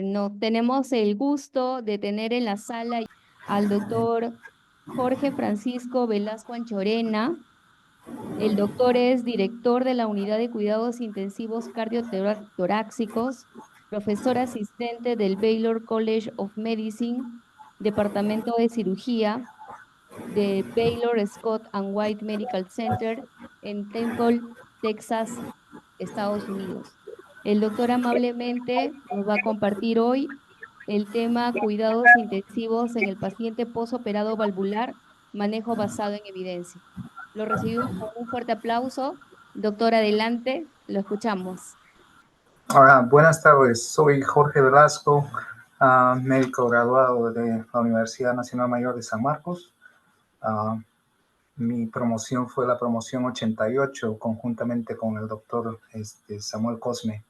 Bueno, tenemos el gusto de tener en la sala al doctor Jorge Francisco Velasco Anchorena. El doctor es director de la Unidad de Cuidados Intensivos Cardiotorácicos, profesor asistente del Baylor College of Medicine, Departamento de Cirugía de Baylor Scott and White Medical Center en Temple, Texas, Estados Unidos. El doctor amablemente nos va a compartir hoy el tema cuidados intensivos en el paciente posoperado valvular, manejo basado en evidencia. Lo recibimos con un fuerte aplauso. Doctor, adelante, lo escuchamos. Buenas tardes, soy Jorge Velasco, médico graduado de la Universidad Nacional Mayor de San Marcos. Mi promoción fue la promoción 88, conjuntamente con el doctor Samuel Cosme.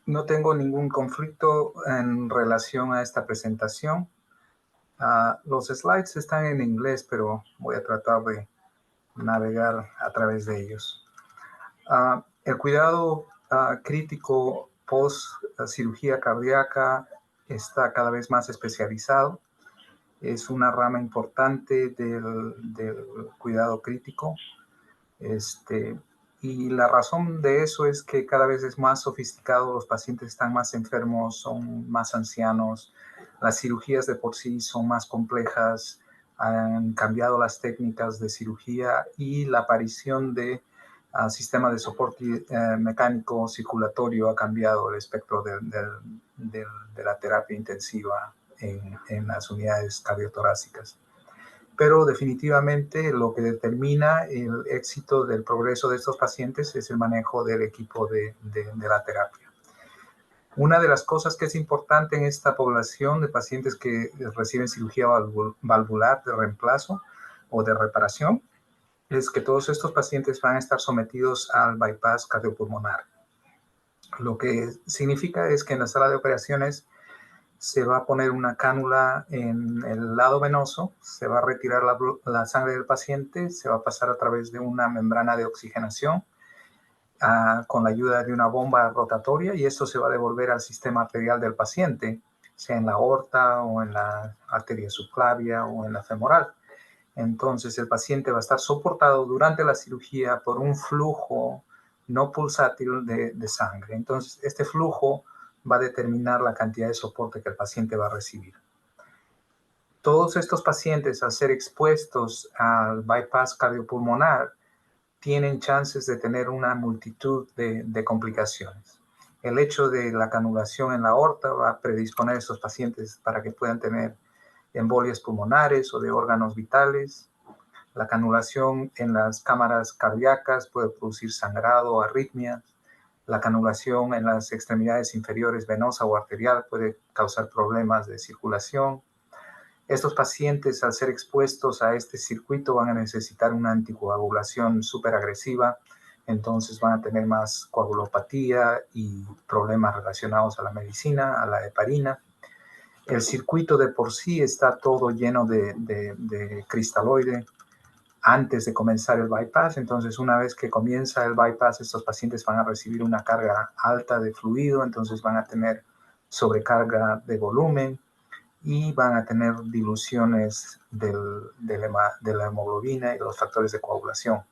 No tengo ningún conflicto en relación a esta presentación. Los slides están en inglés, pero voy a tratar de navegar a través de ellos. El cuidado crítico post cirugía cardíaca está cada vez más especializado. Es una rama importante del cuidado crítico. Y la razón de eso es que cada vez es más sofisticado, los pacientes están más enfermos, son más ancianos, las cirugías de por sí son más complejas, han cambiado las técnicas de cirugía y la aparición de sistema de soporte mecánico circulatorio ha cambiado el espectro de la terapia intensiva en las unidades cardiotorácicas. Pero definitivamente lo que determina el éxito del progreso de estos pacientes es el manejo del equipo de la terapia. Una de las cosas que es importante en esta población de pacientes que reciben cirugía valvular de reemplazo o de reparación es que todos estos pacientes van a estar sometidos al bypass cardiopulmonar. Lo que significa es que en la sala de operaciones se va a poner una cánula en el lado venoso, se va a retirar la sangre del paciente, se va a pasar a través de una membrana de oxigenación con la ayuda de una bomba rotatoria y esto se va a devolver al sistema arterial del paciente, sea en la aorta o en la arteria subclavia o en la femoral. Entonces el paciente va a estar soportado durante la cirugía por un flujo no pulsátil de sangre. Entonces este flujo va a determinar la cantidad de soporte que el paciente va a recibir. Todos estos pacientes, al ser expuestos al bypass cardiopulmonar, tienen chances de tener una multitud de complicaciones. El hecho de la canulación en la aorta va a predisponer a estos pacientes para que puedan tener embolias pulmonares o de órganos vitales. La canulación en las cámaras cardíacas puede producir sangrado o arritmias. La canulación en las extremidades inferiores venosa o arterial puede causar problemas de circulación. Estos pacientes, al ser expuestos a este circuito, van a necesitar una anticoagulación súper agresiva, entonces van a tener más coagulopatía y problemas relacionados a la medicina, a la heparina. El circuito de por sí está todo lleno de cristaloide antes de comenzar el bypass, entonces una vez que comienza el bypass, estos pacientes van a recibir una carga alta de fluido, entonces van a tener sobrecarga de volumen y van a tener diluciones de la hemoglobina y los factores de coagulación.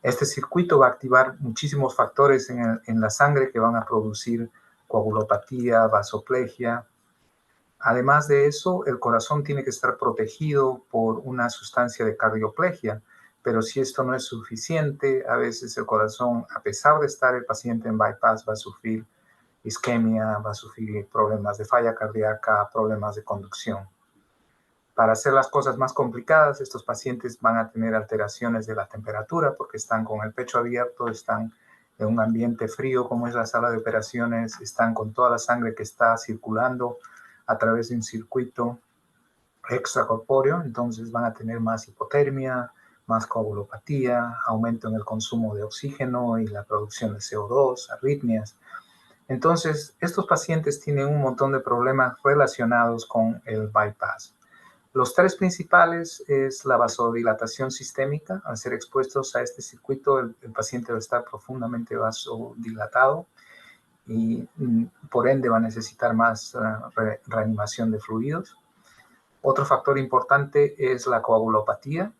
Este circuito va a activar muchísimos factores en la sangre que van a producir coagulopatía, vasoplegia. Además de eso, el corazón tiene que estar protegido por una sustancia de cardioplegia, pero si esto no es suficiente, a veces el corazón, a pesar de estar el paciente en bypass, va a sufrir isquemia, va a sufrir problemas de falla cardíaca, problemas de conducción. Para hacer las cosas más complicadas, estos pacientes van a tener alteraciones de la temperatura porque están con el pecho abierto, están en un ambiente frío como es la sala de operaciones, están con toda la sangre que está circulando a través de un circuito extracorpóreo, entonces van a tener más hipotermia, más coagulopatía, aumento en el consumo de oxígeno y la producción de CO2, arritmias. Entonces, estos pacientes tienen un montón de problemas relacionados con el bypass. Los tres principales es la vasodilatación sistémica. Al ser expuestos a este circuito, el paciente va a estar profundamente vasodilatado y por ende va a necesitar más reanimación de fluidos. Otro factor importante es la coagulopatía.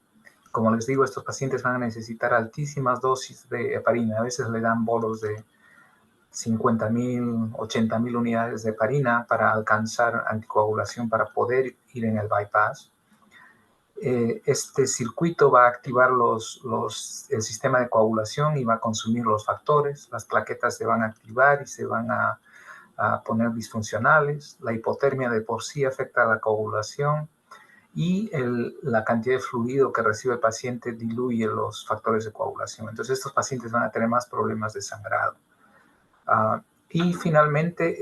Como les digo, estos pacientes van a necesitar altísimas dosis de heparina. A veces le dan bolos de 50.000, 80.000 unidades de heparina para alcanzar anticoagulación para poder ir en el bypass. Este circuito va a activar el sistema de coagulación y va a consumir los factores. Las plaquetas se van a activar y se van a poner disfuncionales. La hipotermia de por sí afecta a la coagulación y la cantidad de fluido que recibe el paciente diluye los factores de coagulación. Entonces estos pacientes van a tener más problemas de sangrado. Y finalmente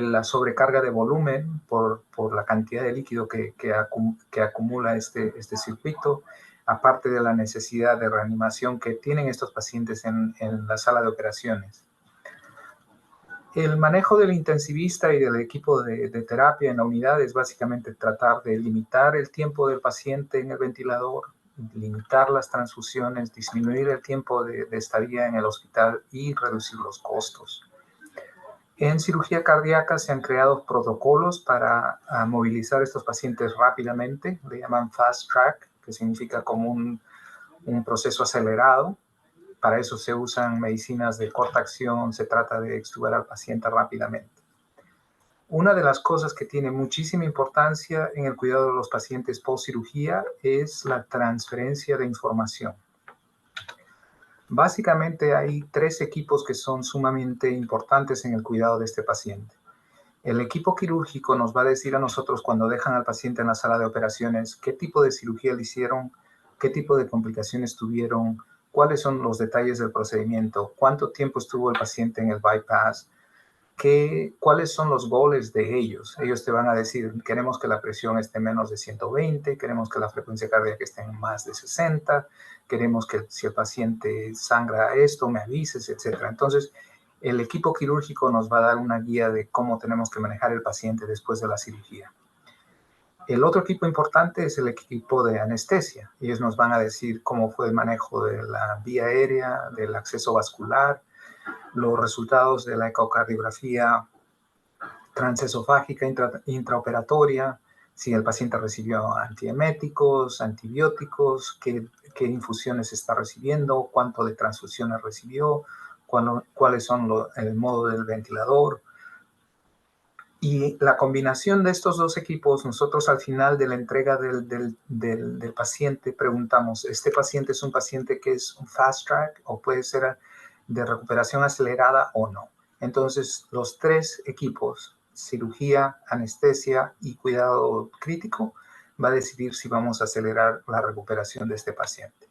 la sobrecarga de volumen por la cantidad de líquido que acumula este circuito, aparte de la necesidad de reanimación que tienen estos pacientes en la sala de operaciones. El manejo del intensivista y del equipo de terapia en la unidad es básicamente tratar de limitar el tiempo del paciente en el ventilador, limitar las transfusiones, disminuir el tiempo de estadía en el hospital y reducir los costos. En cirugía cardíaca se han creado protocolos para movilizar a estos pacientes rápidamente, le llaman fast track, que significa como un proceso acelerado. Para eso se usan medicinas de corta acción, se trata de extubar al paciente rápidamente. Una de las cosas que tiene muchísima importancia en el cuidado de los pacientes post cirugía es la transferencia de información. Básicamente hay 3 equipos que son sumamente importantes en el cuidado de este paciente. El equipo quirúrgico nos va a decir a nosotros cuando dejan al paciente en la sala de operaciones qué tipo de cirugía le hicieron, qué tipo de complicaciones tuvieron, cuáles son los detalles del procedimiento, cuánto tiempo estuvo el paciente en el bypass, cuáles son los goles de ellos. Ellos te van a decir, queremos que la presión esté menos de 120, queremos que la frecuencia cardíaca esté en más de 60, queremos que si el paciente sangra esto, me avises, etc. Entonces, el equipo quirúrgico nos va a dar una guía de cómo tenemos que manejar el paciente después de la cirugía. El otro equipo importante es el equipo de anestesia. Ellos nos van a decir cómo fue el manejo de la vía aérea, del acceso vascular, los resultados de la ecocardiografía transesofágica intraoperatoria, si el paciente recibió antieméticos, antibióticos, qué infusiones está recibiendo, cuánto de transfusiones recibió, cuáles son el modo del ventilador. Y la combinación de estos 2 equipos, nosotros al final de la entrega del paciente preguntamos, ¿este paciente es un paciente que es un fast track o puede ser de recuperación acelerada o no? Entonces, los 3 equipos, cirugía, anestesia y cuidado crítico, va a decidir si vamos a acelerar la recuperación de este paciente.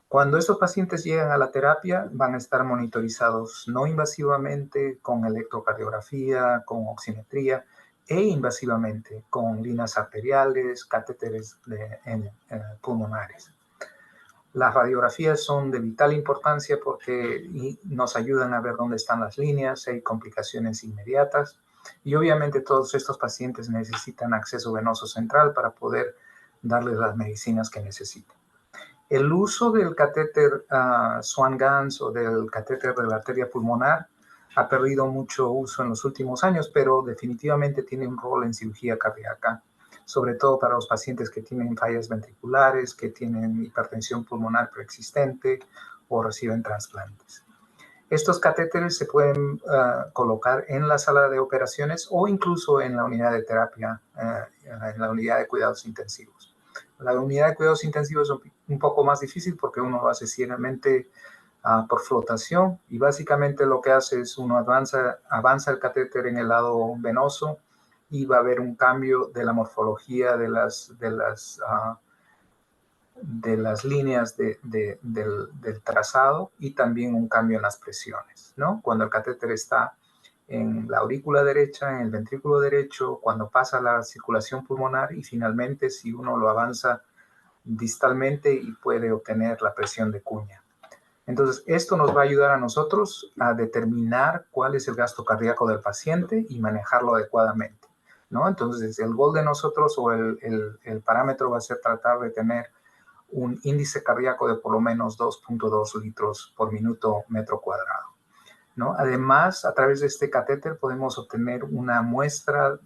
Cuando estos pacientes llegan a la terapia, van a estar monitorizados no invasivamente con electrocardiografía, con oximetría, e invasivamente con líneas arteriales, catéteres pulmonares. Las radiografías son de vital importancia porque nos ayudan a ver dónde están las líneas, si hay complicaciones inmediatas. Y obviamente todos estos pacientes necesitan acceso venoso central para poder darles las medicinas que necesitan. El uso del catéter Swan-Ganz o del catéter de la arteria pulmonar ha perdido mucho uso en los últimos años, pero definitivamente tiene un rol en cirugía cardíaca, sobre todo para los pacientes que tienen fallas ventriculares, que tienen hipertensión pulmonar preexistente o reciben trasplantes. Estos catéteres se pueden colocar en la sala de operaciones o incluso en la unidad de terapia, en la unidad de cuidados intensivos. La unidad de cuidados intensivos es un poco más difícil porque uno lo hace simplemente por flotación y básicamente lo que hace es uno avanza el catéter en el lado venoso y va a haber un cambio de la morfología de las líneas del trazado y también un cambio en las presiones, ¿no? Cuando el catéter está en la aurícula derecha, en el ventrículo derecho, cuando pasa la circulación pulmonar y finalmente si uno lo avanza distalmente y puede obtener la presión de cuña. Entonces, esto nos va a ayudar a nosotros a determinar cuál es el gasto cardíaco del paciente y manejarlo adecuadamente, ¿no? Entonces, el gol de nosotros o el parámetro va a ser tratar de tener un índice cardíaco de por lo menos 2.2 litros por minuto metro cuadrado. ¿no? Además, a través de este catéter podemos obtener una muestra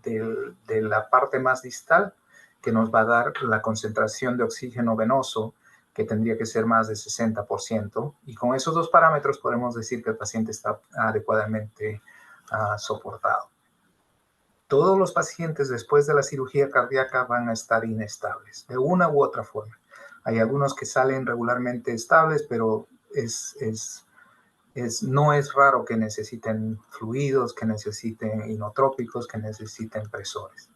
de la parte más distal que nos va a dar la concentración de oxígeno venoso, que tendría que ser más de 60%. Y con esos dos parámetros podemos decir que el paciente está adecuadamente soportado. Todos los pacientes después de la cirugía cardíaca van a estar inestables, de una u otra forma. Hay algunos que salen regularmente estables, pero no es raro que necesiten fluidos, que necesiten inotrópicos, que necesiten presores.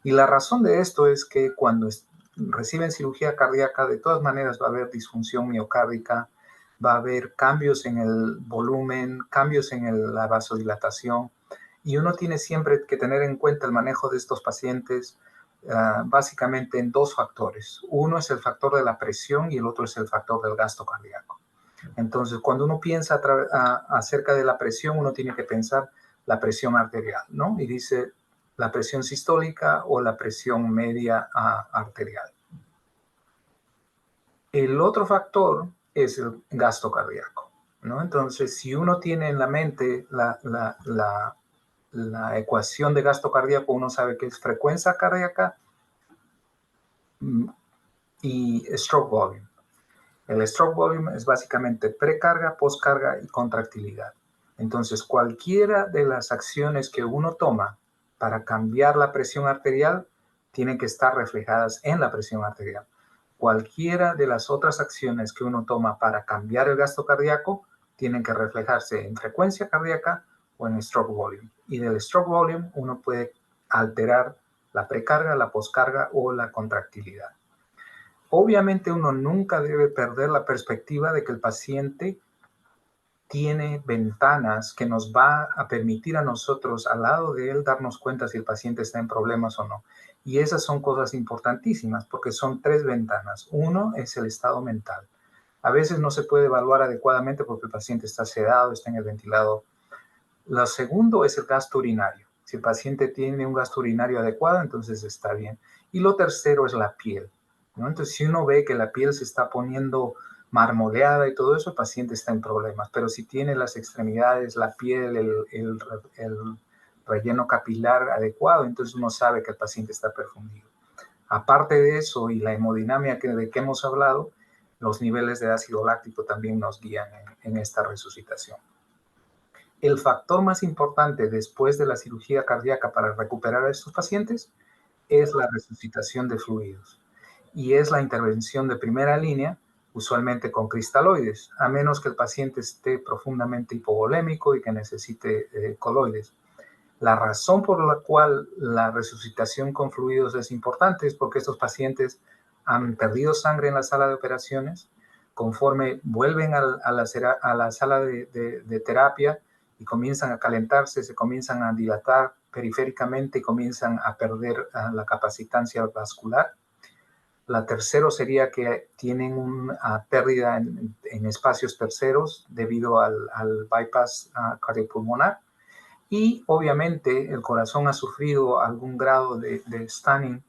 Y la razón de esto es que cuando reciben cirugía cardíaca, de todas maneras va a haber disfunción miocárdica, va a haber cambios en el volumen, cambios en la vasodilatación, y uno tiene siempre que tener en cuenta el manejo de estos pacientes básicamente en dos factores. Uno es el factor de la presión y el otro es el factor del gasto cardíaco. Entonces, cuando uno piensa acerca de la presión, uno tiene que pensar la presión arterial, ¿no? Y dice la presión sistólica o la presión media arterial. El otro factor es el gasto cardíaco, ¿no? Entonces, si uno tiene en la mente la ecuación de gasto cardíaco, uno sabe que es frecuencia cardíaca y stroke volume. El stroke volume es básicamente precarga, postcarga y contractilidad. Entonces, cualquiera de las acciones que uno toma para cambiar la presión arterial tienen que estar reflejadas en la presión arterial. Cualquiera de las otras acciones que uno toma para cambiar el gasto cardíaco tienen que reflejarse en frecuencia cardíaca o en stroke volume. Y del stroke volume uno puede alterar la precarga, la postcarga o la contractilidad. Obviamente uno nunca debe perder la perspectiva de que el paciente tiene ventanas que nos va a permitir a nosotros al lado de él darnos cuenta si el paciente está en problemas o no. Y esas son cosas importantísimas porque son tres ventanas. Uno es el estado mental. A veces no se puede evaluar adecuadamente porque el paciente está sedado, está en el ventilador. Lo segundo es el gasto urinario. Si el paciente tiene un gasto urinario adecuado, entonces está bien. Y lo tercero es la piel, ¿no? Entonces, si uno ve que la piel se está poniendo marmoleada y todo eso, el paciente está en problemas. Pero si tiene las extremidades, la piel, el relleno capilar adecuado, entonces uno sabe que el paciente está perfundido. Aparte de eso y la hemodinamia de que hemos hablado, los niveles de ácido láctico también nos guían en esta resucitación. El factor más importante después de la cirugía cardíaca para recuperar a estos pacientes es la resucitación de fluidos y es la intervención de primera línea, usualmente con cristaloides, a menos que el paciente esté profundamente hipovolémico y que necesite coloides. La razón por la cual la resucitación con fluidos es importante es porque estos pacientes han perdido sangre en la sala de operaciones. Conforme vuelven a la sala de terapia y comienzan a calentarse, se comienzan a dilatar periféricamente y comienzan a perder la capacitancia vascular. La tercera sería que tienen una pérdida en espacios terceros debido al bypass cardiopulmonar. Y obviamente el corazón ha sufrido algún grado de stanning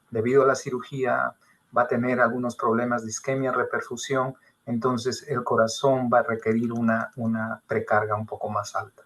debido a la cirugía, va a tener algunos problemas de isquemia, reperfusión, entonces el corazón va a requerir una precarga un poco más alta.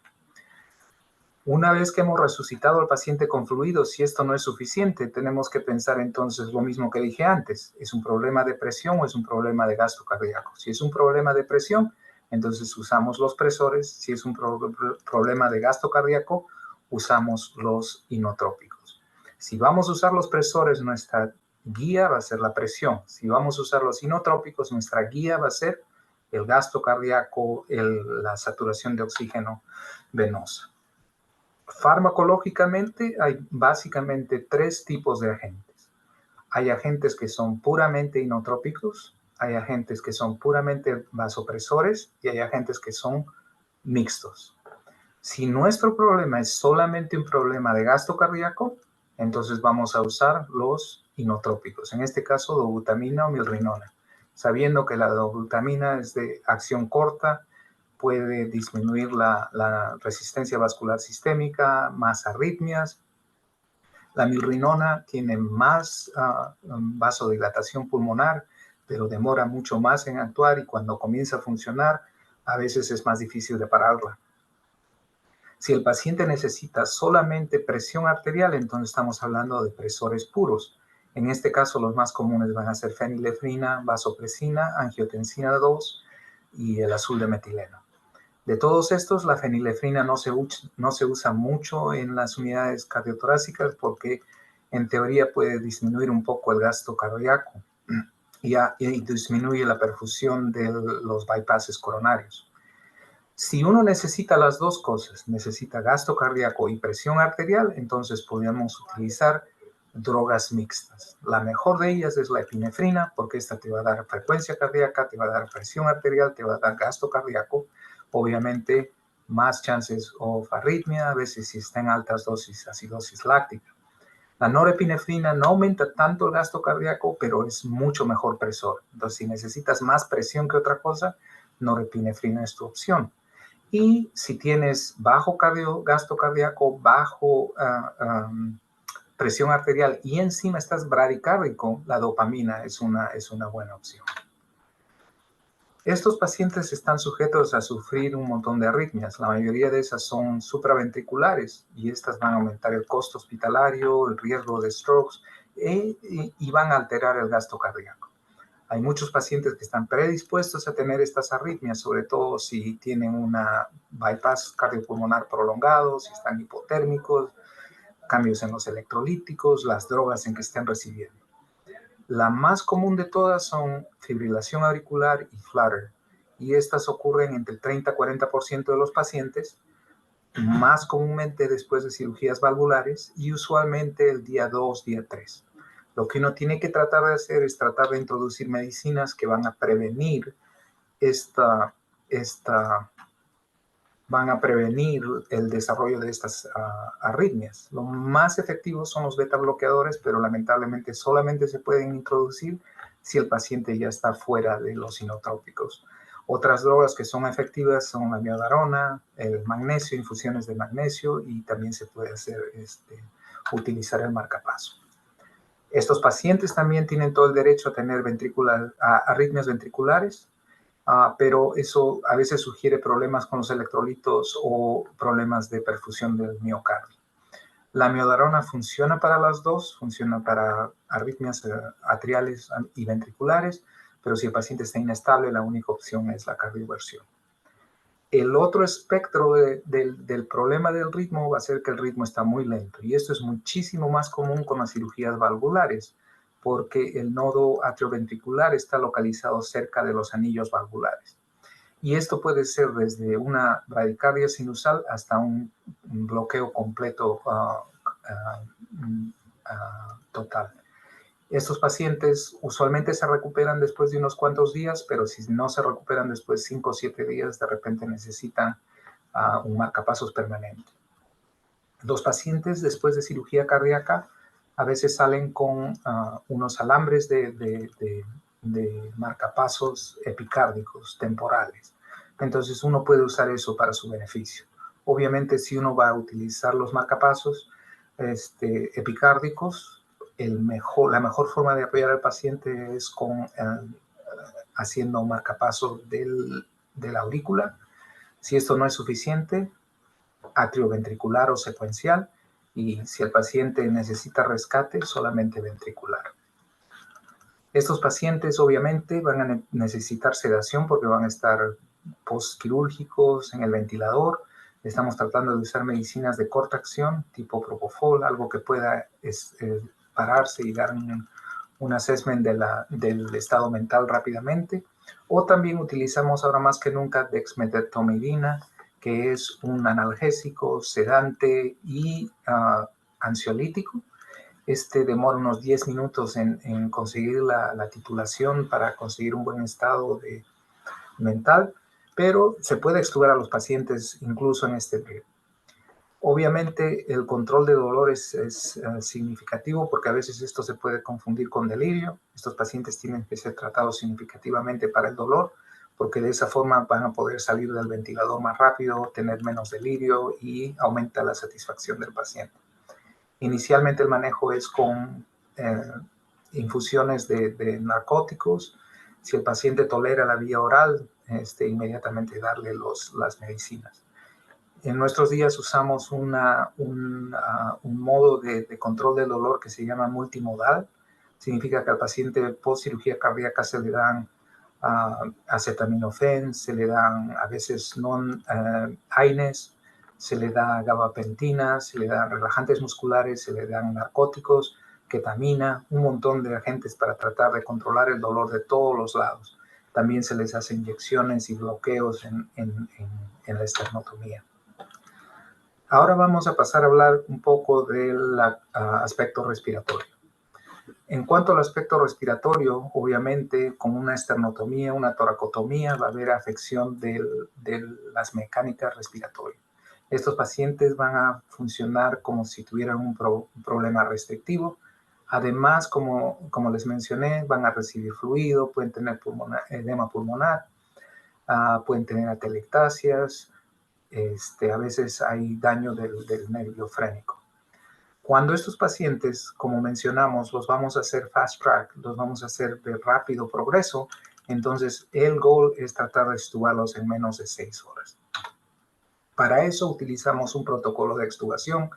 Una vez que hemos resucitado al paciente con fluidos, si esto no es suficiente, tenemos que pensar entonces lo mismo que dije antes. ¿Es un problema de presión o es un problema de gasto cardíaco? Si es un problema de presión, entonces usamos los presores. Si es un problema de gasto cardíaco, usamos los inotrópicos. Si vamos a usar los presores, nuestra guía va a ser la presión. Si vamos a usar los inotrópicos, nuestra guía va a ser el gasto cardíaco, la saturación de oxígeno venosa. Farmacológicamente hay básicamente tres tipos de agentes. Hay agentes que son puramente inotrópicos, hay agentes que son puramente vasopresores y hay agentes que son mixtos. Si nuestro problema es solamente un problema de gasto cardíaco, entonces vamos a usar los inotrópicos, en este caso dobutamina o milrinona, sabiendo que la dobutamina es de acción corta, puede disminuir la resistencia vascular sistémica, más arritmias. La milrinona tiene más vasodilatación pulmonar, pero demora mucho más en actuar y cuando comienza a funcionar a veces es más difícil de pararla. Si el paciente necesita solamente presión arterial, entonces estamos hablando de presores puros. En este caso, los más comunes van a ser fenilefrina, vasopresina, angiotensina 2 y el azul de metileno. De todos estos, la fenilefrina no se usa mucho en las unidades cardiotorácicas porque en teoría puede disminuir un poco el gasto cardíaco y disminuye la perfusión de los bypasses coronarios. Si uno necesita las dos cosas, necesita gasto cardíaco y presión arterial, entonces podemos utilizar drogas mixtas. La mejor de ellas es la epinefrina, porque esta te va a dar frecuencia cardíaca, te va a dar presión arterial, te va a dar gasto cardíaco. Obviamente, más chances of arritmia, a veces si está en altas dosis, acidosis láctica. La norepinefrina no aumenta tanto el gasto cardíaco, pero es mucho mejor presor. Entonces, si necesitas más presión que otra cosa, norepinefrina es tu opción. Y si tienes bajo gasto cardíaco, bajo presión arterial y encima estás bradicárdico, la dopamina es una buena opción. Estos pacientes están sujetos a sufrir un montón de arritmias. La mayoría de esas son supraventriculares y estas van a aumentar el costo hospitalario, el riesgo de strokes y van a alterar el gasto cardíaco. Hay muchos pacientes que están predispuestos a tener estas arritmias, sobre todo si tienen una bypass cardiopulmonar prolongado, si están hipotérmicos, cambios en los electrolíticos, las drogas en que estén recibiendo. La más común de todas son fibrilación auricular y flutter, y estas ocurren entre el 30-40% de los pacientes, más comúnmente después de cirugías valvulares y usualmente el día 2, día 3. Lo que uno tiene que tratar de hacer es tratar de introducir medicinas que van a prevenir van a prevenir el desarrollo de estas arritmias. Lo más efectivos son los beta bloqueadores, pero lamentablemente solamente se pueden introducir si el paciente ya está fuera de los inotrópicos. Otras drogas que son efectivas son la miodarona, el magnesio, infusiones de magnesio, y también se puede utilizar el marcapaso. Estos pacientes también tienen todo el derecho a tener arritmias ventriculares, pero eso a veces sugiere problemas con los electrolitos o problemas de perfusión del miocardio. La miodarona funciona para las dos, funciona para arritmias atriales y ventriculares, pero si el paciente está inestable, la única opción es la cardioversión. El otro espectro del problema del ritmo va a ser que el ritmo está muy lento, y esto es muchísimo más común con las cirugías valvulares, porque el nodo atrioventricular está localizado cerca de los anillos valvulares. Y esto puede ser desde una bradicardia sinusal hasta un bloqueo completo total. Estos pacientes usualmente se recuperan después de unos cuantos días, pero si no se recuperan después de 5 o 7 días, de repente necesitan un marcapasos permanente. Los pacientes después de cirugía cardíaca a veces salen con unos alambres de marcapasos epicárdicos temporales. Entonces uno puede usar eso para su beneficio. Obviamente, si uno va a utilizar los marcapasos epicárdicos, la mejor forma de apoyar al paciente es haciendo un marcapaso de la aurícula. Si esto no es suficiente, atrioventricular o secuencial, y si el paciente necesita rescate, solamente ventricular. Estos pacientes obviamente van a necesitar sedación porque van a estar postquirúrgicos en el ventilador. Estamos tratando de usar medicinas de corta acción, tipo propofol, algo que pueda pararse y dar un assessment del estado mental rápidamente. O también utilizamos ahora más que nunca dexmedetomidina, que es un analgésico, sedante y ansiolítico. Demora unos 10 minutos en conseguir la titulación para conseguir un buen estado mental, pero se puede extubar a los pacientes incluso en este periodo. Obviamente el control de dolor es significativo porque a veces esto se puede confundir con delirio. Estos pacientes tienen que ser tratados significativamente para el dolor porque de esa forma van a poder salir del ventilador más rápido, tener menos delirio y aumenta la satisfacción del paciente. Inicialmente el manejo es con infusiones de narcóticos. Si el paciente tolera la vía oral, inmediatamente darle las medicinas. En nuestros días usamos un modo de control del dolor que se llama multimodal. Significa que al paciente post cirugía cardíaca se le dan acetaminofén, se le dan a veces AINES, se le da gabapentina, se le dan relajantes musculares, se le dan narcóticos, ketamina, un montón de agentes para tratar de controlar el dolor de todos los lados. También se les hace inyecciones y bloqueos en la esternotomía. Ahora vamos a pasar a hablar un poco del aspecto respiratorio. En cuanto al aspecto respiratorio, obviamente con una esternotomía, una toracotomía, va a haber afección de las mecánicas respiratorias. Estos pacientes van a funcionar como si tuvieran un problema restrictivo. Además, como les mencioné, van a recibir fluido, pueden tener edema pulmonar, pueden tener atelectasias, a veces hay daño del nervio frénico. Cuando estos pacientes, como mencionamos, los vamos a hacer fast track, los vamos a hacer de rápido progreso, entonces el goal es tratar de extubarlos en menos de 6 horas. Para eso utilizamos un protocolo de extubación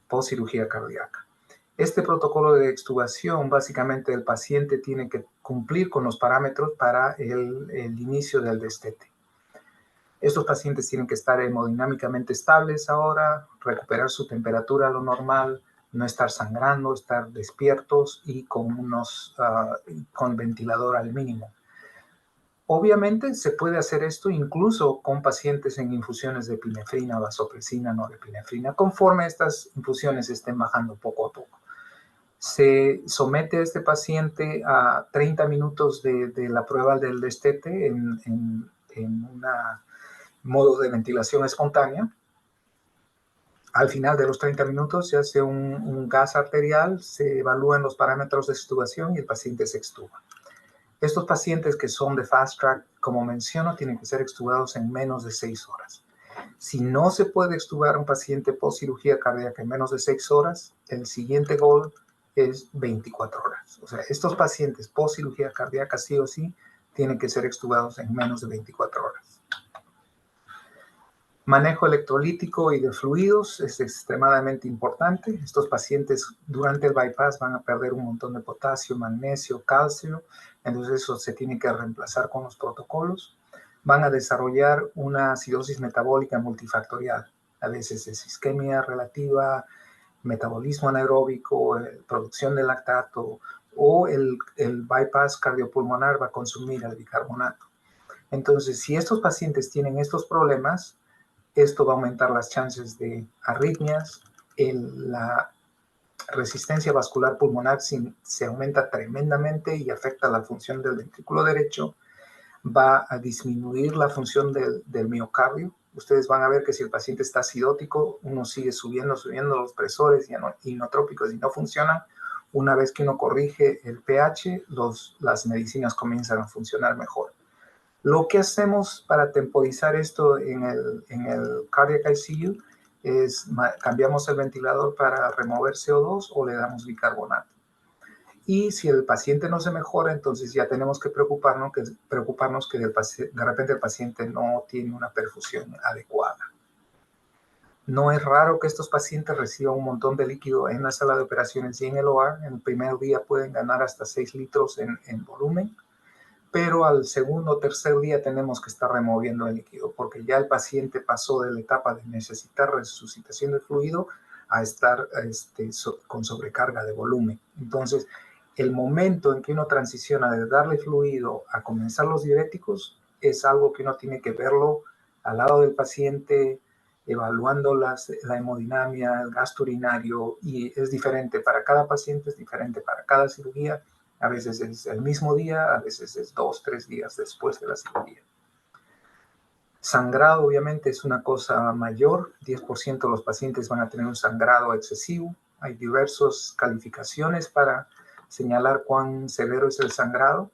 post cirugía cardíaca. Este protocolo de extubación, básicamente el paciente tiene que cumplir con los parámetros para el inicio del destete. Estos pacientes tienen que estar hemodinámicamente estables ahora, recuperar su temperatura a lo normal, no estar sangrando, estar despiertos y con ventilador al mínimo. Obviamente se puede hacer esto incluso con pacientes en infusiones de epinefrina, vasopresina, norepinefrina, conforme estas infusiones estén bajando poco a poco. Se somete a este paciente a 30 minutos de la prueba del destete en una modo de ventilación espontánea. Al final de los 30 minutos se hace un gas arterial, se evalúan los parámetros de extubación y el paciente se extuba. Estos pacientes que son de fast track, como menciono, tienen que ser extubados en menos de 6 horas. Si no se puede extubar un paciente post cirugía cardíaca en menos de 6 horas, el siguiente goal es 24 horas. O sea, estos pacientes post cirugía cardíaca sí o sí tienen que ser extubados en menos de 24 horas. Manejo electrolítico y de fluidos es extremadamente importante. Estos pacientes durante el bypass van a perder un montón de potasio, magnesio, calcio, entonces eso se tiene que reemplazar con los protocolos. Van a desarrollar una acidosis metabólica multifactorial. A veces es isquemia relativa, metabolismo anaeróbico, producción de lactato o el bypass cardiopulmonar va a consumir el bicarbonato. Entonces, si estos pacientes tienen estos problemas, esto va a aumentar las chances de arritmias, la resistencia vascular pulmonar se aumenta tremendamente y afecta la función del ventrículo derecho, va a disminuir la función del miocardio. Ustedes van a ver que si el paciente está acidótico, uno sigue subiendo los presores inotrópicos y no funcionan. Una vez que uno corrige el pH, las medicinas comienzan a funcionar mejor. Lo que hacemos para temporizar esto en el Cardiac ICU es cambiamos el ventilador para remover CO2 o le damos bicarbonato. Y si el paciente no se mejora, entonces ya tenemos que preocuparnos que de repente el paciente no tiene una perfusión adecuada. No es raro que estos pacientes reciban un montón de líquido en la sala de operaciones y en el OR. En el primer día pueden ganar hasta 6 litros en volumen, pero al segundo o tercer día tenemos que estar removiendo el líquido porque ya el paciente pasó de la etapa de necesitar resucitación de fluido a estar con sobrecarga de volumen. Entonces, el momento en que uno transiciona de darle fluido a comenzar los diuréticos es algo que uno tiene que verlo al lado del paciente, evaluando la hemodinamia, el gasto urinario, y es diferente para cada paciente, es diferente para cada cirugía. A veces es el mismo día, a veces es 2 o 3 días después de la cirugía. Sangrado obviamente es una cosa mayor, 10% de los pacientes van a tener un sangrado excesivo. Hay diversas calificaciones para señalar cuán severo es el sangrado.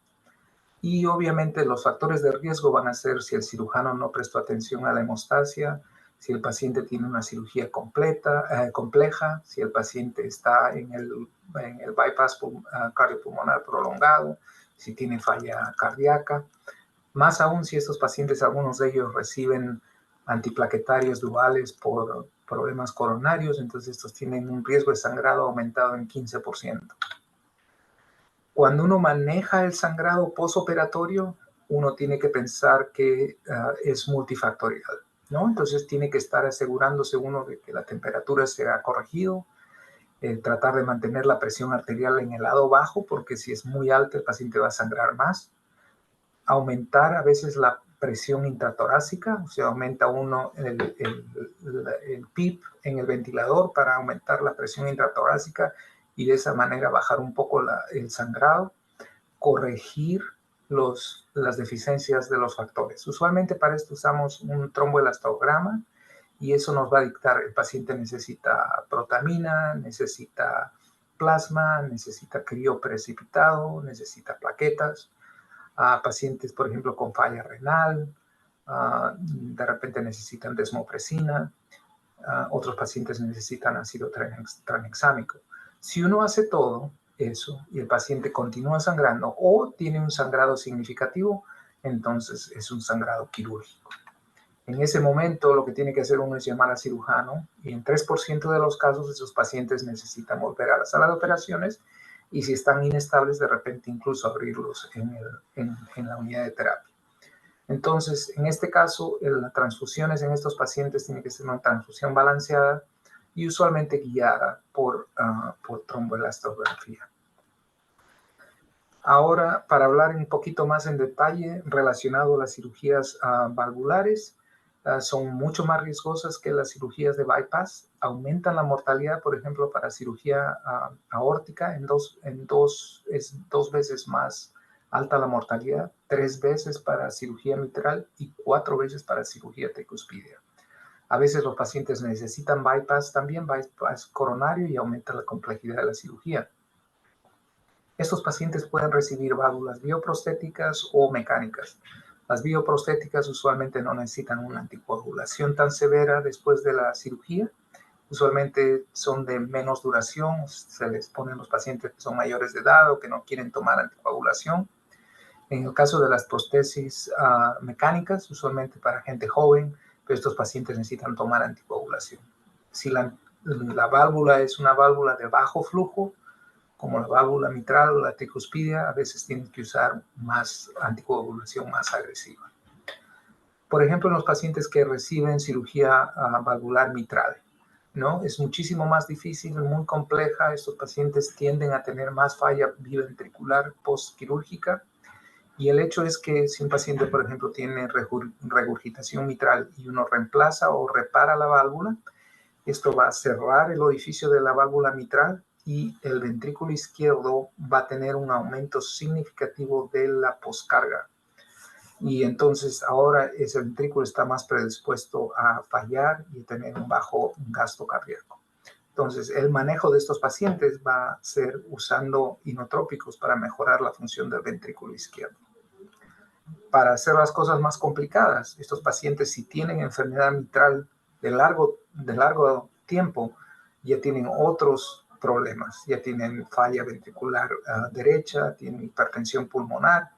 Y obviamente los factores de riesgo van a ser si el cirujano no prestó atención a la hemostasia, si el paciente tiene una cirugía compleja, si el paciente está en el bypass cardiopulmonar prolongado, si tiene falla cardíaca. Más aún si estos pacientes, algunos de ellos reciben antiplaquetarios duales por problemas coronarios, entonces estos tienen un riesgo de sangrado aumentado en 15%. Cuando uno maneja el sangrado posoperatorio, uno tiene que pensar que es multifactorial, ¿no? Entonces tiene que estar asegurándose uno de que la temperatura se ha corregido, tratar de mantener la presión arterial en el lado bajo, porque si es muy alta el paciente va a sangrar más. Aumentar a veces la presión intratorácica, o sea, aumenta uno el PIP en el ventilador para aumentar la presión intratorácica y de esa manera bajar un poco el sangrado, corregir las deficiencias de los factores. Usualmente para esto usamos un tromboelastograma y eso nos va a dictar, el paciente necesita protamina, necesita plasma, necesita crioprecipitado, necesita plaquetas. A pacientes, por ejemplo, con falla renal, de repente necesitan desmopresina, otros pacientes necesitan ácido tranexámico. Si uno hace todo eso y el paciente continúa sangrando o tiene un sangrado significativo, entonces es un sangrado quirúrgico. En ese momento lo que tiene que hacer uno es llamar al cirujano y en 3% de los casos esos pacientes necesitan volver a la sala de operaciones y si están inestables de repente incluso abrirlos en la unidad de terapia. Entonces, en este caso, las transfusiones en estos pacientes tienen que ser una transfusión balanceada y usualmente guiada por tromboelastografía. Ahora, para hablar un poquito más en detalle relacionado a las cirugías valvulares, son mucho más riesgosas que las cirugías de bypass. Aumentan la mortalidad, por ejemplo, para cirugía aórtica, es 2 veces más alta la mortalidad, 3 veces para cirugía mitral y 4 veces para cirugía tricuspidia. A veces los pacientes necesitan bypass también, bypass coronario, y aumenta la complejidad de la cirugía. Estos pacientes pueden recibir válvulas bioprostéticas o mecánicas. Las bioprostéticas usualmente no necesitan una anticoagulación tan severa después de la cirugía. Usualmente son de menos duración, se les ponen los pacientes que son mayores de edad o que no quieren tomar anticoagulación. En el caso de las prótesis mecánicas, usualmente para gente joven, pero estos pacientes necesitan tomar anticoagulación. Si la válvula es una válvula de bajo flujo, como la válvula mitral o la tricuspidia, a veces tienen que usar más anticoagulación más agresiva. Por ejemplo, en los pacientes que reciben cirugía valvular mitral, ¿no? Es muchísimo más difícil, muy compleja. Estos pacientes tienden a tener más falla biventricular postquirúrgica. Y el hecho es que si un paciente, por ejemplo, tiene regurgitación mitral y uno reemplaza o repara la válvula, esto va a cerrar el orificio de la válvula mitral y el ventrículo izquierdo va a tener un aumento significativo de la poscarga. Y entonces ahora ese ventrículo está más predispuesto a fallar y tener un bajo gasto cardíaco. Entonces, el manejo de estos pacientes va a ser usando inotrópicos para mejorar la función del ventrículo izquierdo. Para hacer las cosas más complicadas, estos pacientes, si tienen enfermedad mitral de largo tiempo, ya tienen otros problemas, ya tienen falla ventricular derecha, tienen hipertensión pulmonar.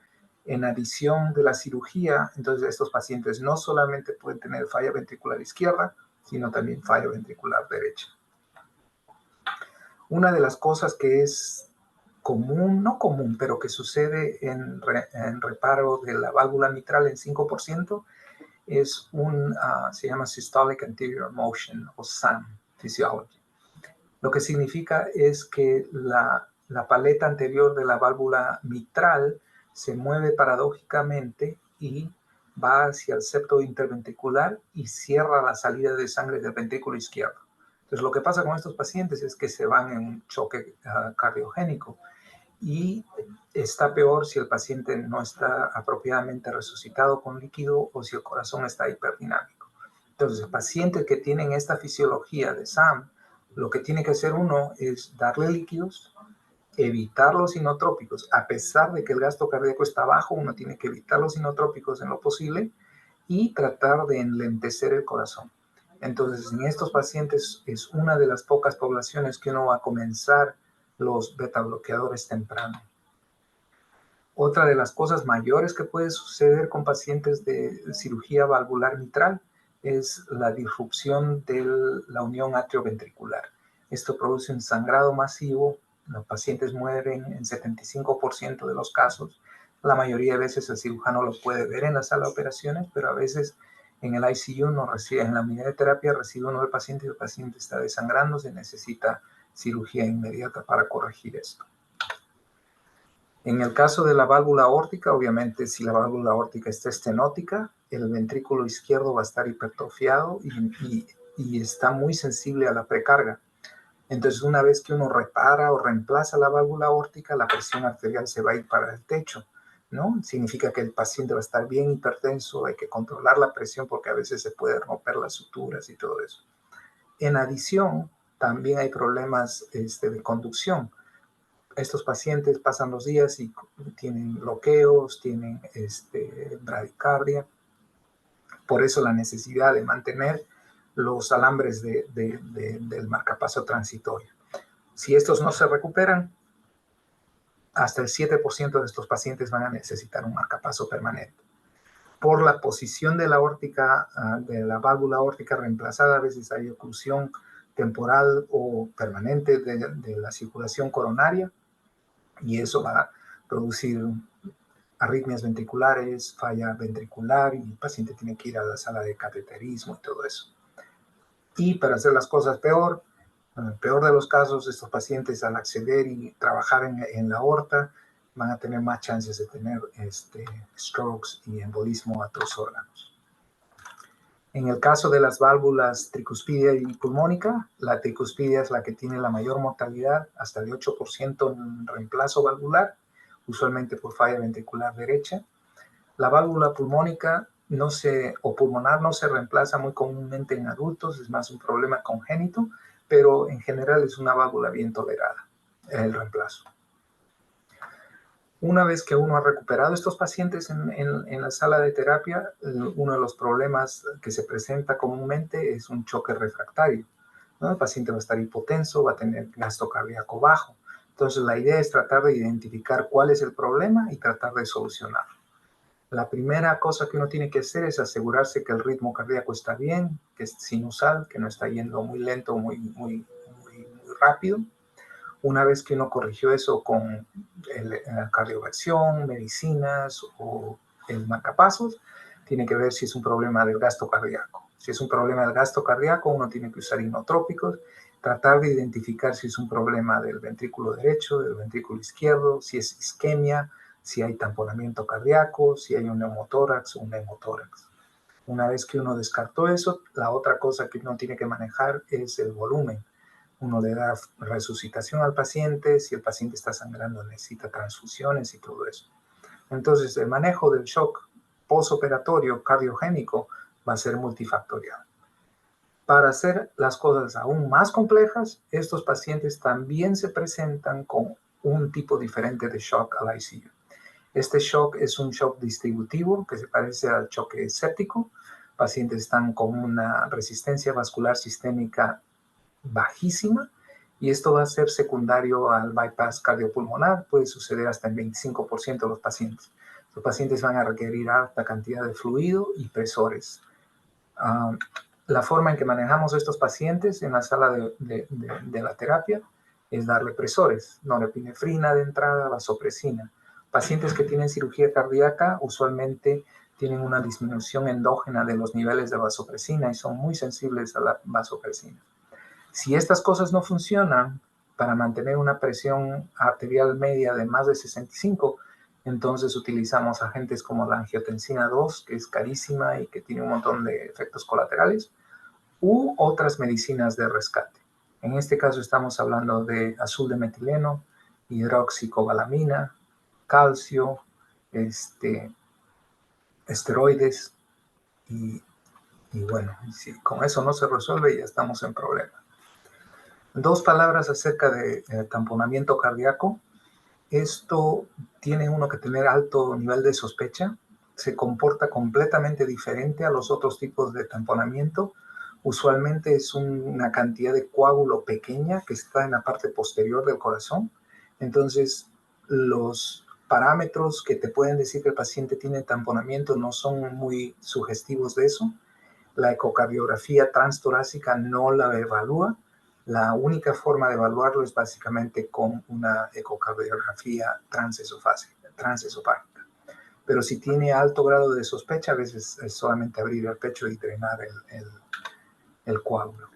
En adición de la cirugía, entonces estos pacientes no solamente pueden tener falla ventricular izquierda, sino también falla ventricular derecha. Una de las cosas que es común, no común, pero que sucede en reparo de la válvula mitral en 5%, es se llama Systolic Anterior Motion, o SAM Physiology. Lo que significa es que la paleta anterior de la válvula mitral se mueve paradójicamente y va hacia el septo interventricular y cierra la salida de sangre del ventrículo izquierdo. Entonces, lo que pasa con estos pacientes es que se van en un choque cardiogénico y está peor si el paciente no está apropiadamente resucitado con líquido o si el corazón está hiperdinámico. Entonces, pacientes que tienen esta fisiología de SAM, lo que tiene que hacer uno es darle líquidos, evitar los inotrópicos. A pesar de que el gasto cardíaco está bajo, uno tiene que evitar los inotrópicos en lo posible y tratar de enlentecer el corazón. Entonces, en estos pacientes es una de las pocas poblaciones que uno va a comenzar los beta bloqueadores temprano. Otra de las cosas mayores que puede suceder con pacientes de cirugía valvular mitral es la disrupción de la unión atrioventricular. Esto produce un sangrado masivo, los pacientes mueren en 75% de los casos. La mayoría de veces el cirujano lo puede ver en la sala de operaciones, pero a veces en el ICU, en la unidad de terapia, recibe uno del paciente y el paciente está desangrando, se necesita cirugía inmediata para corregir esto. En el caso de la válvula aórtica, obviamente, si la válvula aórtica está estenótica, el ventrículo izquierdo va a estar hipertrofiado y está muy sensible a la precarga. Entonces, una vez que uno repara o reemplaza la válvula aórtica, la presión arterial se va a ir para el techo, ¿no? Significa que el paciente va a estar bien hipertenso, hay que controlar la presión porque a veces se pueden romper las suturas y todo eso. En adición, también hay problemas de conducción. Estos pacientes pasan los días y tienen bloqueos, tienen bradicardia. Por eso la necesidad de mantener los alambres del marcapaso transitorio. Si estos no se recuperan, hasta el 7% de estos pacientes van a necesitar un marcapaso permanente. Por la posición de la aórtica, de la válvula aórtica reemplazada, a veces hay oclusión temporal o permanente de la circulación coronaria, y eso va a producir arritmias ventriculares, falla ventricular, y el paciente tiene que ir a la sala de cateterismo y todo eso. Y para hacer las cosas peor, en el peor de los casos, estos pacientes al acceder y trabajar en la aorta van a tener más chances de tener strokes y embolismo a otros órganos. En el caso de las válvulas tricuspidia y pulmónica, la tricuspidia es la que tiene la mayor mortalidad, hasta el 8% en reemplazo valvular, usualmente por falla ventricular derecha. La válvula pulmónica o pulmonar no se reemplaza muy comúnmente en adultos, es más un problema congénito, pero en general es una válvula bien tolerada, el reemplazo. Una vez que uno ha recuperado estos pacientes en la sala de terapia, uno de los problemas que se presenta comúnmente es un choque refractario, ¿no? El paciente va a estar hipotenso, va a tener gasto cardíaco bajo. Entonces la idea es tratar de identificar cuál es el problema y tratar de solucionarlo. La primera cosa que uno tiene que hacer es asegurarse que el ritmo cardíaco está bien, que es sinusal, que no está yendo muy lento o muy rápido. Una vez que uno corrigió eso con cardioversión, medicinas o el marcapasos, tiene que ver si es un problema del gasto cardíaco. Si es un problema del gasto cardíaco, uno tiene que usar inotrópicos, tratar de identificar si es un problema del ventrículo derecho, del ventrículo izquierdo, si es isquemia, si hay tamponamiento cardíaco, si hay un neumotórax o un neumotórax. Una vez que uno descartó eso, la otra cosa que uno tiene que manejar es el volumen. Uno le da resucitación al paciente, si el paciente está sangrando necesita transfusiones y todo eso. Entonces el manejo del shock postoperatorio cardiogénico va a ser multifactorial. Para hacer las cosas aún más complejas, estos pacientes también se presentan con un tipo diferente de shock al ICU. Este shock es un shock distributivo que se parece al choque séptico. Pacientes están con una resistencia vascular sistémica bajísima y esto va a ser secundario al bypass cardiopulmonar, puede suceder hasta en 25% de los pacientes. Los pacientes van a requerir alta cantidad de fluido y presores. La forma en que manejamos estos pacientes en la sala de la terapia es darle presores, norepinefrina de entrada, vasopresina. Pacientes que tienen cirugía cardíaca usualmente tienen una disminución endógena de los niveles de vasopresina y son muy sensibles a la vasopresina. Si estas cosas no funcionan para mantener una presión arterial media de más de 65, entonces utilizamos agentes como la angiotensina 2, que es carísima y que tiene un montón de efectos colaterales, u otras medicinas de rescate. En este caso estamos hablando de azul de metileno, hidroxicobalamina, calcio, esteroides y bueno, si con eso no se resuelve ya estamos en problemas. Dos palabras acerca de tamponamiento cardíaco. Esto tiene uno que tener alto nivel de sospecha. Se comporta completamente diferente a los otros tipos de tamponamiento. Usualmente es una cantidad de coágulo pequeña que está en la parte posterior del corazón. Entonces, los parámetros que te pueden decir que el paciente tiene tamponamiento no son muy sugestivos de eso. La ecocardiografía transtorácica no la evalúa. La única forma de evaluarlo es básicamente con una ecocardiografía transesofágica. Pero si tiene alto grado de sospecha, a veces es solamente abrir el pecho y drenar el coágulo.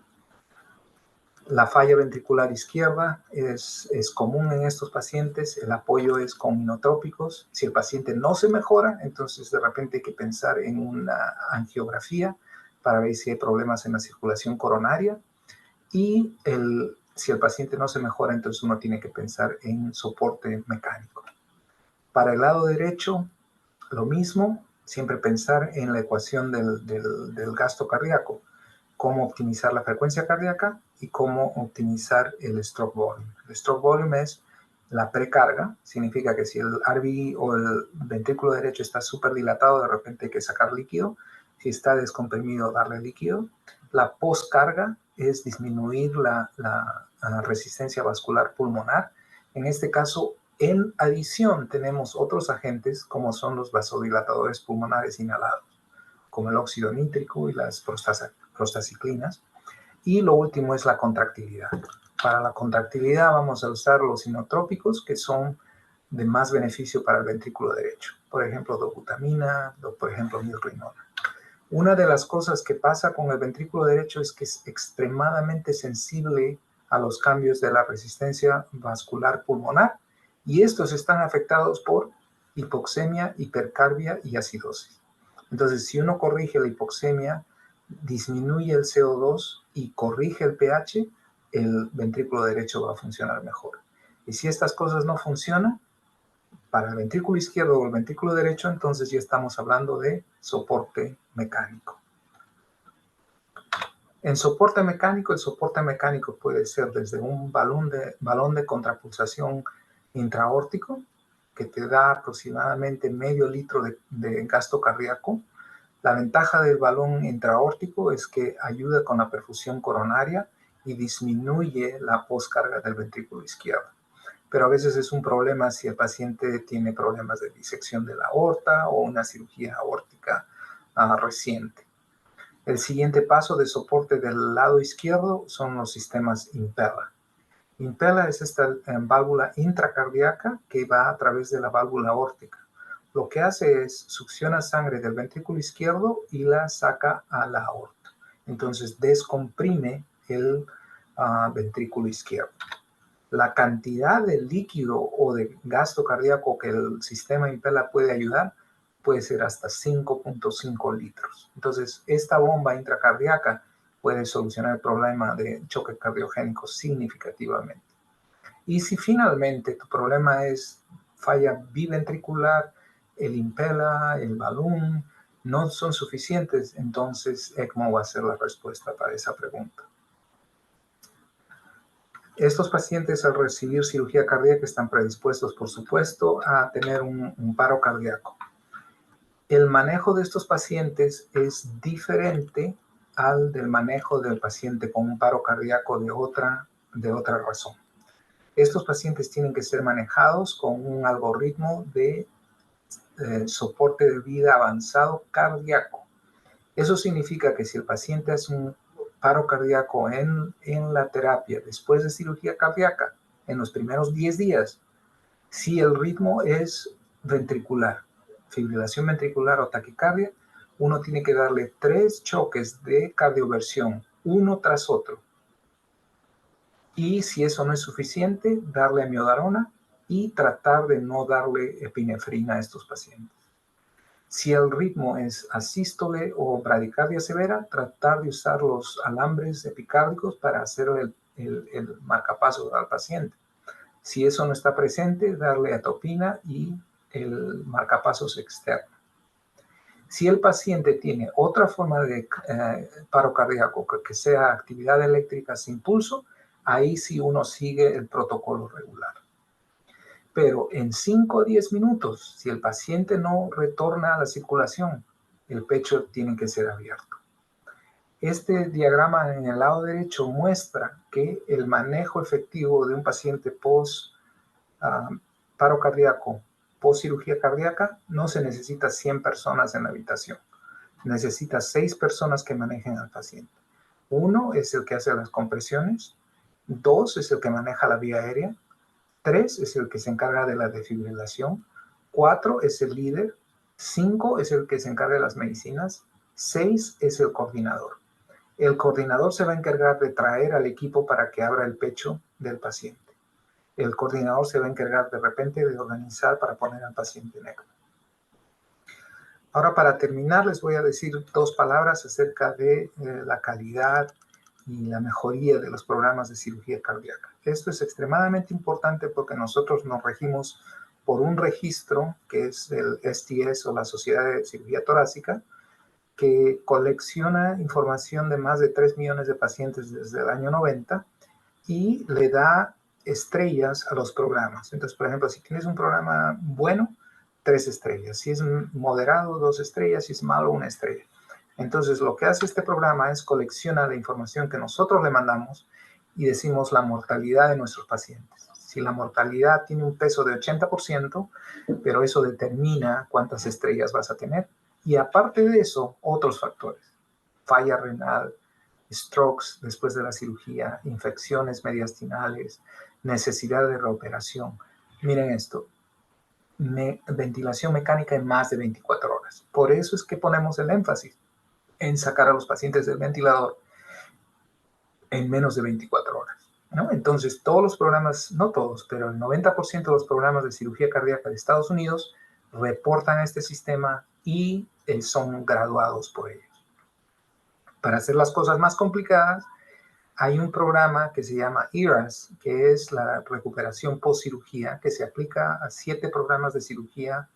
La falla ventricular izquierda es común en estos pacientes. El apoyo es con inotrópicos. Si el paciente no se mejora, entonces de repente hay que pensar en una angiografía para ver si hay problemas en la circulación coronaria. Y si el paciente no se mejora, entonces uno tiene que pensar en soporte mecánico. Para el lado derecho, lo mismo, siempre pensar en la ecuación del gasto cardíaco. Cómo optimizar la frecuencia cardíaca y cómo optimizar el stroke volume. El stroke volume es la precarga, significa que si el RVI o el ventrículo derecho está súper dilatado, de repente hay que sacar líquido. Si está descomprimido, darle líquido. La postcarga es disminuir la resistencia vascular pulmonar. En este caso, en adición, tenemos otros agentes como son los vasodilatadores pulmonares inhalados, como el óxido nítrico y las prostaciclinas. Y lo último es la contractilidad. Para la contractilidad vamos a usar los inotrópicos que son de más beneficio para el ventrículo derecho. Por ejemplo, dobutamina, por ejemplo, milrinona. Una de las cosas que pasa con el ventrículo derecho es que es extremadamente sensible a los cambios de la resistencia vascular pulmonar y estos están afectados por hipoxemia, hipercarbia y acidosis. Entonces, si uno corrige la hipoxemia, disminuye el CO2 y corrige el pH, el ventrículo derecho va a funcionar mejor. Y si estas cosas no funcionan, para el ventrículo izquierdo o el ventrículo derecho, entonces ya estamos hablando de soporte mecánico. En soporte mecánico, el soporte mecánico puede ser desde un balón de contrapulsación intraórtico, que te da aproximadamente medio litro de gasto cardíaco. La ventaja del balón intraórtico es que ayuda con la perfusión coronaria y disminuye la postcarga del ventrículo izquierdo. Pero a veces es un problema si el paciente tiene problemas de disección de la aorta o una cirugía aórtica reciente. El siguiente paso de soporte del lado izquierdo son los sistemas Impella. Impella es esta válvula intracardíaca que va a través de la válvula aórtica. Lo que hace es succiona sangre del ventrículo izquierdo y la saca a la aorta. Entonces descomprime el ventrículo izquierdo. La cantidad de líquido o de gasto cardíaco que el sistema Impella puede ayudar puede ser hasta 5.5 litros. Entonces, esta bomba intracardíaca puede solucionar el problema de choque cardiogénico significativamente. Y si finalmente tu problema es falla biventricular, el Impella, el balón, no son suficientes, entonces ECMO va a ser la respuesta para esa pregunta. Estos pacientes al recibir cirugía cardíaca están predispuestos, por supuesto, a tener un paro cardíaco. El manejo de estos pacientes es diferente al del manejo del paciente con un paro cardíaco de otra razón. Estos pacientes tienen que ser manejados con un algoritmo de soporte de vida avanzado cardíaco. Eso significa que si el paciente hace un paro cardíaco en la terapia después de cirugía cardíaca, en los primeros 10 días, si el ritmo es ventricular, fibrilación ventricular o taquicardia, uno tiene que darle 3 choques de cardioversión, uno tras otro. Y si eso no es suficiente, darle amiodarona y tratar de no darle epinefrina a estos pacientes. Si el ritmo es asístole o bradicardia severa, tratar de usar los alambres epicárdicos para hacer el marcapasos al paciente. Si eso no está presente, darle atropina y el marcapasos externo. Si el paciente tiene otra forma de paro cardíaco, que sea actividad eléctrica sin pulso, ahí sí uno sigue el protocolo regular. Pero en 5 o 10 minutos, si el paciente no retorna a la circulación, el pecho tiene que ser abierto. Este diagrama en el lado derecho muestra que el manejo efectivo de un paciente post paro cardíaco post cirugía cardíaca, no se necesita 100 personas en la habitación. Necesita 6 personas que manejen al paciente. 1 es el que hace las compresiones, 2 es el que maneja la vía aérea, 3 es el que se encarga de la desfibrilación, 4 es el líder, 5 es el que se encarga de las medicinas, 6 es el coordinador. El coordinador se va a encargar de traer al equipo para que abra el pecho del paciente. El coordinador se va a encargar de repente de organizar para poner al paciente en ECMO. Ahora, para terminar, les voy a decir 2 palabras acerca de la calidad y la mejoría de los programas de cirugía cardíaca. Esto es extremadamente importante porque nosotros nos regimos por un registro que es el STS o la Sociedad de Cirugía Torácica, que colecciona información de más de 3 millones de pacientes desde el año 90 y le da estrellas a los programas. Entonces, por ejemplo, si tienes un programa bueno, 3 estrellas. Si es moderado, 2 estrellas. Si es malo, 1 estrella. Entonces, lo que hace este programa es colecciona la información que nosotros le mandamos y decimos la mortalidad de nuestros pacientes. Si la mortalidad tiene un peso de 80%, pero eso determina cuántas estrellas vas a tener. Y aparte de eso, otros factores. Falla renal, strokes después de la cirugía, infecciones mediastinales, necesidad de reoperación. Miren esto, ventilación mecánica en más de 24 horas. Por eso es que ponemos el énfasis en sacar a los pacientes del ventilador en menos de 24 horas, ¿no? Entonces, todos los programas, no todos, pero el 90% de los programas de cirugía cardíaca de Estados Unidos reportan este sistema y son graduados por ellos. Para hacer las cosas más complicadas, hay un programa que se llama ERAS, que es la recuperación post-cirugía, que se aplica a 7 programas de cirugía,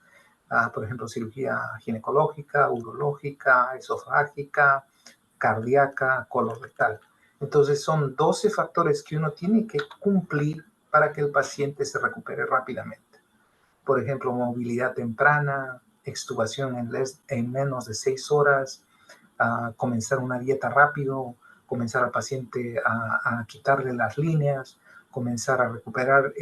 por ejemplo, cirugía ginecológica, urológica, esofágica, cardíaca, colorectal. Entonces son 12 factores que uno tiene que cumplir para que el paciente se recupere rápidamente. Por ejemplo, movilidad temprana, extubación en menos de 6 horas, comenzar una dieta rápido, comenzar al paciente a quitarle las líneas, comenzar a recuperar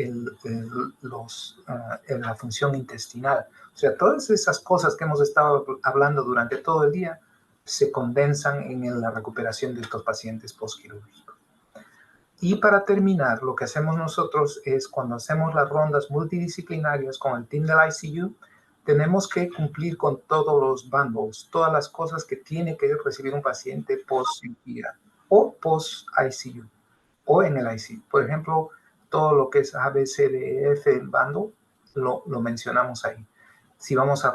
la función intestinal. O sea, todas esas cosas que hemos estado hablando durante todo el día se condensan en la recuperación de estos pacientes postquirúrgicos. Y para terminar, lo que hacemos nosotros es cuando hacemos las rondas multidisciplinarias con el team del ICU, tenemos que cumplir con todos los bundles, todas las cosas que tiene que recibir un paciente post-cirugía o post-ICU o en el ICU. Por ejemplo, todo lo que es ABCDEF, el bundle, lo mencionamos ahí. Si vamos a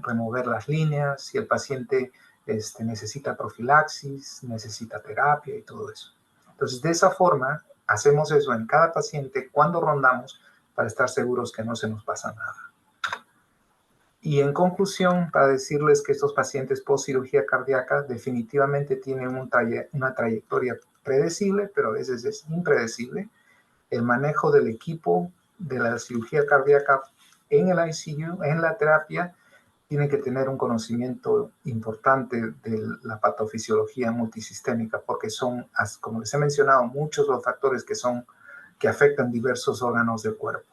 remover las líneas, si el paciente necesita profilaxis, necesita terapia y todo eso. Entonces, de esa forma, hacemos eso en cada paciente cuando rondamos para estar seguros que no se nos pasa nada. Y en conclusión, para decirles que estos pacientes post cirugía cardíaca definitivamente tienen una trayectoria predecible, pero a veces es impredecible. El manejo del equipo de la cirugía cardíaca en el ICU, en la terapia, tiene que tener un conocimiento importante de la patofisiología multisistémica, porque son, como les he mencionado, muchos los factores que afectan diversos órganos del cuerpo.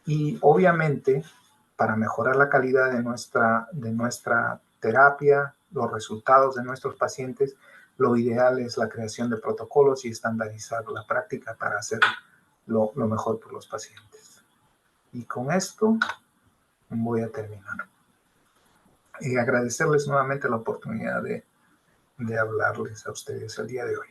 Y obviamente, para mejorar la calidad de nuestra terapia, los resultados de nuestros pacientes, lo ideal es la creación de protocolos y estandarizar la práctica para hacer lo mejor por los pacientes. Y con esto voy a terminar. Y agradecerles nuevamente la oportunidad de hablarles a ustedes el día de hoy.